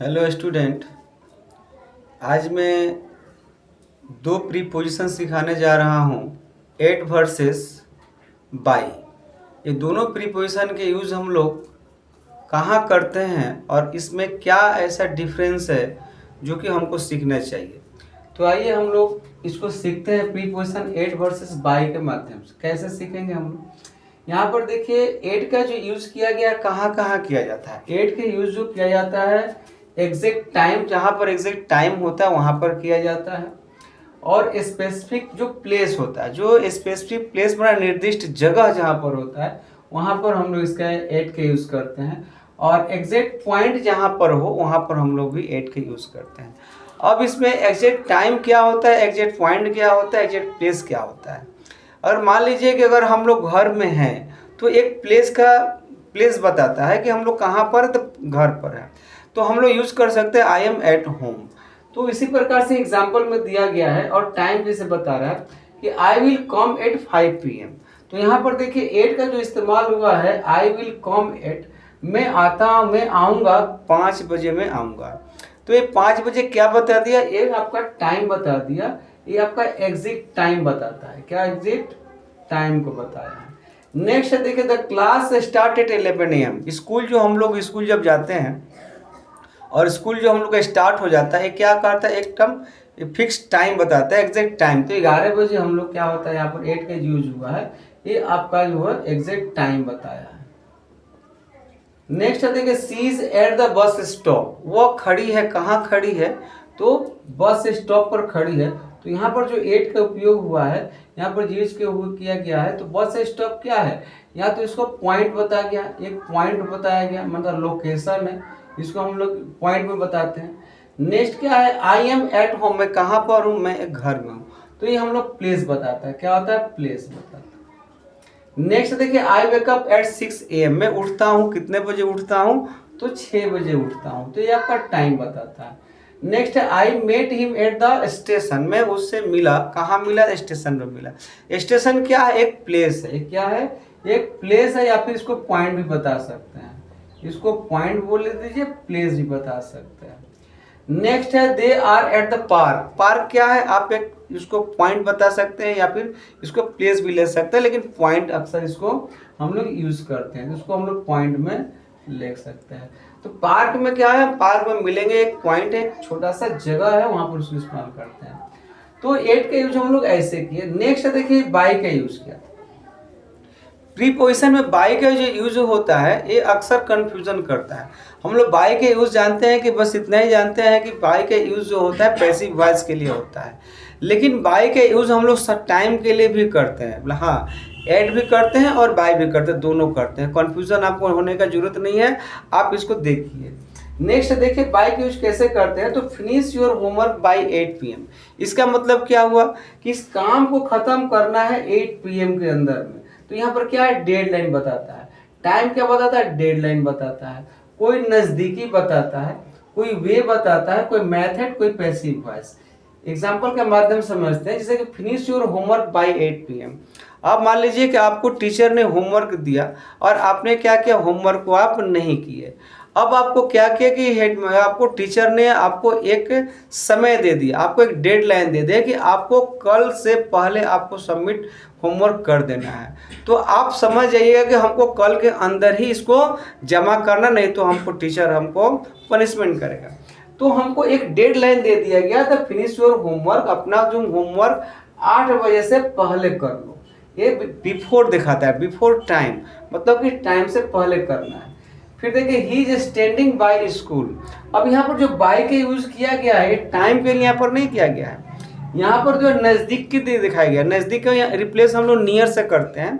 Hello student. आज मैं दो प्रीपोजिशन सिखाने जा रहा हूँ, एट वर्सेस बाई। ये दोनों प्रीपोजिशन के यूज़ हम लोग कहाँ करते हैं और इसमें क्या ऐसा डिफरेंस है जो कि हमको सीखना चाहिए। तो आइए हम लोग इसको सीखते हैं प्रीपोजिशन एट वर्सेस बाई के माध्यम से। कैसे सीखेंगे हम लोग? यहाँ पर देखिए, एट का जो यूज़ किया गया कहाँ कहाँ किया जाता है। एट के यूज़ जो किया जाता है एग्जैक्ट टाइम, जहाँ पर एग्जैक्ट टाइम होता है वहाँ पर किया जाता है। और स्पेसिफिक जो प्लेस होता है, जो स्पेसिफिक प्लेस बड़ा निर्दिष्ट जगह जहाँ पर होता है वहाँ पर हम लोग इसका एट के यूज़ करते हैं। और एग्जैक्ट पॉइंट जहाँ पर हो वहाँ पर हम लोग भी एट के यूज़ करते हैं। अब इसमें एग्जैक्ट टाइम क्या होता है, एग्जैक्ट पॉइंट क्या होता है, एग्जैक्ट प्लेस क्या होता है। और मान लीजिए कि अगर हम लोग घर में हैं तो एक प्लेस बताता है कि हम लोग कहाँ पर, तो घर पर है, तो हम लोग यूज़ कर सकते हैं आई एम एट होम। तो इसी प्रकार से एग्जाम्पल में दिया गया है और टाइम जैसे बता रहा है कि I will come at 5 PM। तो यहाँ पर देखिए एट का जो इस्तेमाल हुआ है, आई विल कम एट, मैं आऊँगा 5 बजे में आऊँगा। तो ये 5 बजे क्या बता दिया, ये आपका टाइम बता दिया, ये आपका एग्जैक्ट टाइम बताता है। क्या एग्जैक्ट टाइम को बताया है। नेक्स्ट देखिए, the class start at 11 AM। School जो हम लोग स्कूल जब जाते हैं और स्कूल जो हम लोग का स्टार्ट हो जाता है, क्या करता है, एक टर्म फिक्स टाइम बताता है, एग्जैक्ट टाइम। तो 11 बजे हम लोग क्या होता है, यहाँ पर एट का यूज हुआ है, ये आपका जो है एग्जैक्ट टाइम बताया है। नेक्स्ट देखिए, she is at the bus stop. वो खड़ी है, कहाँ खड़ी है, तो बस स्टॉप पर खड़ी है। तो यहाँ पर जो एट का उपयोग हुआ है, यहाँ पर यूज किया गया है। तो बस स्टॉप क्या है, या तो इसको पॉइंट बताया गया, एक पॉइंट बताया गया, मतलब लोकेशन है, इसको हम लोग पॉइंट में बताते हैं। नेक्स्ट क्या है, आई एम एट होम, मैं कहाँ पर हूँ, मैं एक घर में हूँ, तो ये हम लोग प्लेस बताता है। क्या होता है, प्लेस बताता है। नेक्स्ट देखिए, आई वेकअप एट 6 AM, मैं उठता हूँ, कितने बजे उठता हूँ, तो 6 बजे उठता हूँ, तो ये आपका टाइम बताता है। नेक्स्ट है, I met him at the station, मैं उससे मिला, कहाँ मिला, स्टेशन में मिला। स्टेशन क्या है, एक प्लेस है, क्या है, एक प्लेस है, या फिर इसको पॉइंट भी बता सकते हैं, इसको पॉइंट बोल दीजिए, प्लेस भी बता सकते हैं। नेक्स्ट है, they are at the park. Park क्या है, आप एक इसको पॉइंट बता सकते हैं या फिर इसको प्लेस भी ले सकते हैं, लेकिन पॉइंट अक्सर इसको हम लोग यूज करते हैं, तो इसको हम लोग पॉइंट में ले सकते हैं। तो पार्क में क्या है, पार्क में मिलेंगे, एक पॉइंट है, एक छोटा सा जगह है, वहां पर उसको इस्तेमाल करते हैं। तो एट का यूज हम लोग ऐसे किए। नेक्स्ट देखिए, बाई का यूज किया। प्रीपोजिशन में बाई का जो यूज होता है ये अक्सर कंफ्यूजन करता है। हम लोग बाई के यूज जानते हैं कि बस इतना ही जानते हैं कि बाई का यूज जो होता है पैसिव वॉइस के लिए होता है, लेकिन बाई का यूज हम लोग सब टाइम के लिए भी करते हैं। मतलब हाँ, ऐड भी करते हैं और बाई भी करते हैं, दोनों करते हैं। कंफ्यूजन आपको होने का जरूरत नहीं है, आप इसको देखिए। नेक्स्ट देखिए, बाई का यूज कैसे करते हैं, तो finish your homework by 8 PM। इसका मतलब क्या हुआ कि इस काम को खत्म करना है 8 PM के अंदर में। तो यहाँ पर क्या है, डेडलाइन बताता है। टाइम क्या बताता है, डेडलाइन बताता है। कोई नजदीकी बताता है, कोई वे बताता है, कोई मेथड, कोई पैसिव वॉइस। एग्जाम्पल के माध्यम से समझते हैं, जैसे कि finish your homework by 8 PM। आप मान लीजिए कि आपको टीचर ने होमवर्क दिया और आपने क्या किया, होमवर्क को आप नहीं किए। अब आपको क्या किया कि आपको टीचर ने आपको एक समय दे दिया, आपको एक डेडलाइन दे दिया कि आपको कल से पहले आपको सबमिट होमवर्क कर देना है। तो आप समझ जाइएगा कि हमको कल के अंदर ही इसको जमा करना, नहीं तो हमको टीचर हमको पनिशमेंट करेगा। तो हमको एक डेडलाइन दे दिया गया था, फिनिश योर होमवर्क, अपना जो होमवर्क 8 बजे से पहले कर लो। ये बिफोर दिखाता है, बिफोर टाइम, मतलब कि टाइम से पहले करना है। फिर देखिए, he is standing bye school. अब यहाँ पर जो बाय के यूज किया गया है, टाइम के लिए यहाँ पर नहीं किया गया है, यहाँ पर जो नज़दीक की दिखाया गया। नज़दीक का रिप्लेस हम लोग नियर से करते हैं,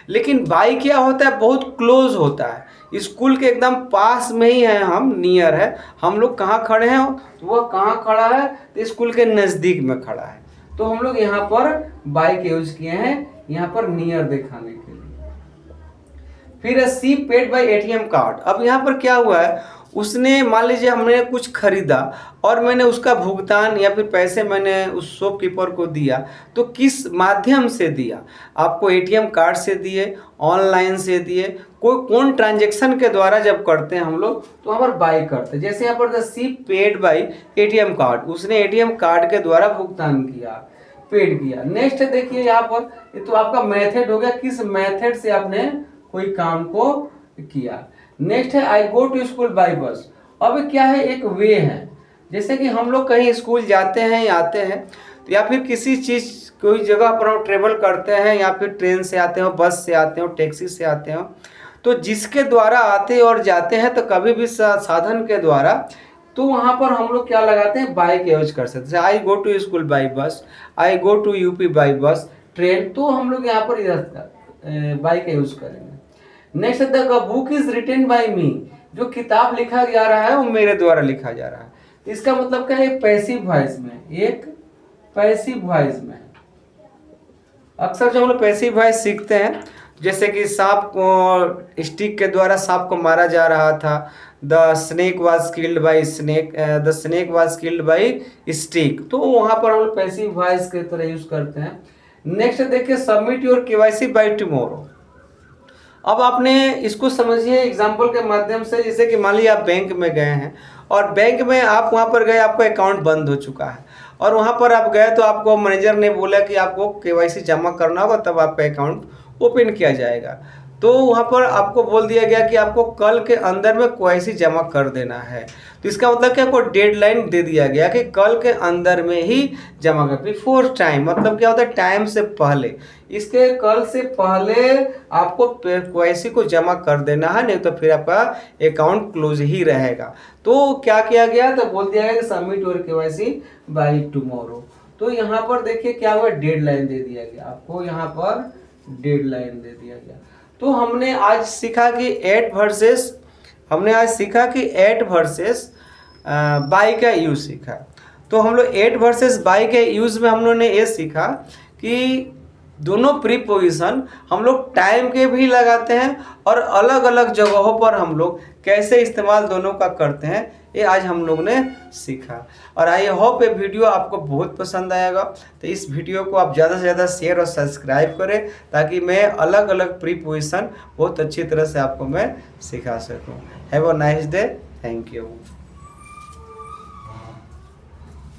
लेकिन बाई क्या होता है, बहुत क्लोज होता है। स्कूल के एकदम पास में ही है, हम नियर है, हम लोग कहाँ खड़े हैं, तो वह कहाँ खड़ा है, तो स्कूल के नज़दीक में खड़ा है। तो हम लोग यहाँ पर बाई के यूज किए हैं, यहाँ पर नियर दिखाने के लिए। फिर सी पेड बाय ATM कार्ड। अब यहाँ पर क्या हुआ है, उसने मान लीजिए हमने कुछ खरीदा और मैंने उसका भुगतान या फिर पैसे मैंने उस शॉपकीपर को दिया, तो किस माध्यम से दिया? आपको एटीएम कार्ड से दिए, ऑनलाइन से दिए, कोई कौन ट्रांजेक्शन के द्वारा जब करते हैं हम लोग तो हमारे बाई करते हैं। जैसे यहाँ पर the she paid by ATM card, उसने एटीएम कार्ड के द्वारा भुगतान किया, पेड किया। नेक्स्ट देखिए यहाँ पर, ये तो आपका मेथड हो गया, किस मेथड से आपने कोई काम को किया। नेक्स्ट है I go to school by bus. अब क्या है, एक वे है, जैसे कि हम लोग कहीं स्कूल जाते हैं या आते हैं, तो या फिर किसी चीज़ कोई जगह पर हम ट्रेवल करते हैं, या फिर ट्रेन से आते हो, बस से आते हो, टैक्सी से आते हो, तो जिसके द्वारा आते और जाते हैं तो कभी भी साधन के द्वारा, तो वहाँ पर हम लोग क्या लगाते हैं, बाई का यूज कर सकते हैं। I go to school by bus, I go to UP by bus, train, तो हम लोग यहाँ पर बाई का यूज करेंगे। Next the book is written by me, जो किताब लिखा जा रहा है वो मेरे द्वारा लिखा जा रहा है। इसका मतलब क्या है, पैसिव वॉइस में, एक पैसिव वॉइस में। अक्सर जो हम लोग पैसिव वॉइस सीखते हैं, जैसे कि सांप को स्टिक के द्वारा सांप को मारा जा रहा था, the snake was killed by snake, the snake was killed by stick, तो वहां पर हम लोग पैसिव वॉइस के तरह यूज करते हैं। नेक्स्ट देखिए submit your KYC by tomorrow. अब आपने इसको समझिए एग्जाम्पल के माध्यम से, जैसे कि मान लीजिए आप बैंक में गए हैं और बैंक में आप वहाँ पर गए, आपका अकाउंट बंद हो चुका है और वहाँ पर आप गए तो आपको मैनेजर ने बोला कि आपको केवाईसी जमा करना होगा तब आपका अकाउंट ओपन किया जाएगा। तो वहाँ पर आपको बोल दिया गया कि आपको कल के अंदर में केवाईसी जमा कर देना है। तो इसका मतलब क्या, आपको डेडलाइन दे दिया गया कि कल के अंदर में ही जमा कर, बिफोर टाइम, मतलब क्या होता है, टाइम से पहले, इसके कल से पहले आपको केवाईसी को जमा कर देना है, नहीं तो फिर आपका अकाउंट क्लोज ही रहेगा। तो क्या किया गया, तो बोल दिया गया कि submit your KYC by tomorrow. तो यहाँ पर देखिए क्या हुआ, डेडलाइन दे दिया गया आपको, यहाँ पर डेडलाइन दे दिया गया। तो हमने आज सीखा कि एट वर्सेस बाई का यूज सीखा। तो हम लोग एट वर्सेस बाई के यूज में हम लोगों ने ये सीखा कि दोनों प्रीपोजिशन हम लोग टाइम के भी लगाते हैं और अलग अलग जगहों पर हम लोग कैसे इस्तेमाल दोनों का करते हैं, ये आज हम लोग ने सीखा। और आई होप ये वीडियो आपको बहुत पसंद आएगा। तो इस वीडियो को आप ज़्यादा से ज़्यादा शेयर और सब्सक्राइब करें, ताकि मैं अलग अलग प्रीपोजिशन बहुत अच्छी तरह से आपको मैं सिखा सकूं। Have a nice day, thank you.